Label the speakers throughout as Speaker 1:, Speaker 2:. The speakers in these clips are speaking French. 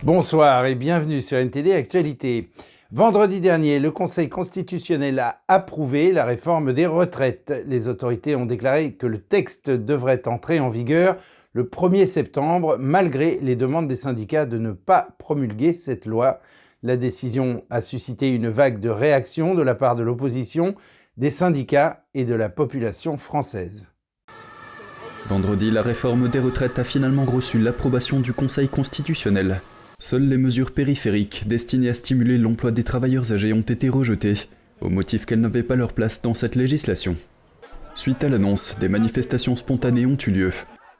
Speaker 1: Bonsoir et bienvenue sur NTD Actualité. Vendredi dernier, le Conseil constitutionnel a approuvé la réforme des retraites. Les autorités ont déclaré que le texte devrait entrer en vigueur le 1er septembre, malgré les demandes des syndicats de ne pas promulguer cette loi. La décision a suscité une vague de réactions de la part de l'opposition, des syndicats et de la population française.
Speaker 2: Vendredi, la réforme des retraites a finalement reçu l'approbation du Conseil constitutionnel. Seules les mesures périphériques destinées à stimuler l'emploi des travailleurs âgés ont été rejetées, au motif qu'elles n'avaient pas leur place dans cette législation. Suite à l'annonce, des manifestations spontanées ont eu lieu.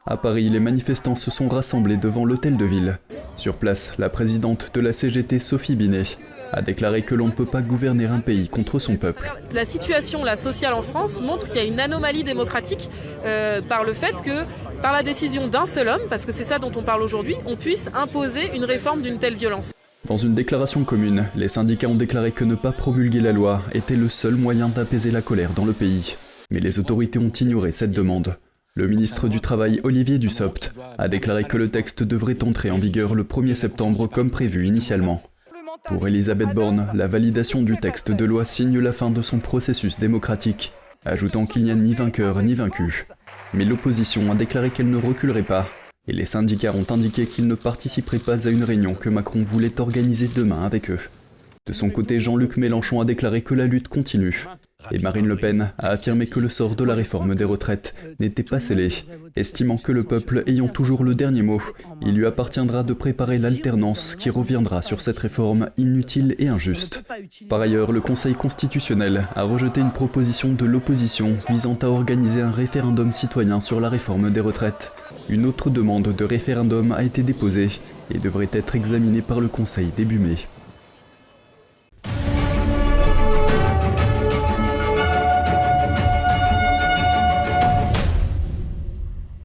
Speaker 2: À Paris, les manifestants se sont rassemblés devant l'hôtel de ville. Sur place, la présidente de la CGT, Sophie Binet, a déclaré que l'on ne peut pas gouverner un pays contre son peuple.
Speaker 3: La situation sociale en France montre qu'il y a une anomalie démocratique par le fait que, par la décision d'un seul homme, parce que c'est ça dont on parle aujourd'hui, on puisse imposer une réforme d'une telle violence.
Speaker 2: Dans une déclaration commune, les syndicats ont déclaré que ne pas promulguer la loi était le seul moyen d'apaiser la colère dans le pays. Mais les autorités ont ignoré cette demande. Le ministre du Travail, Olivier Dussopt, a déclaré que le texte devrait entrer en vigueur le 1er septembre comme prévu initialement. Pour Elisabeth Borne, la validation du texte de loi signe la fin de son processus démocratique, ajoutant qu'il n'y a ni vainqueur ni vaincu. Mais l'opposition a déclaré qu'elle ne reculerait pas, et les syndicats ont indiqué qu'ils ne participeraient pas à une réunion que Macron voulait organiser demain avec eux. De son côté, Jean-Luc Mélenchon a déclaré que la lutte continue. Et Marine Le Pen a affirmé que le sort de la réforme des retraites n'était pas scellé, estimant que le peuple ayant toujours le dernier mot, il lui appartiendra de préparer l'alternance qui reviendra sur cette réforme inutile et injuste. Par ailleurs, le Conseil constitutionnel a rejeté une proposition de l'opposition visant à organiser un référendum citoyen sur la réforme des retraites. Une autre demande de référendum a été déposée et devrait être examinée par le Conseil début mai.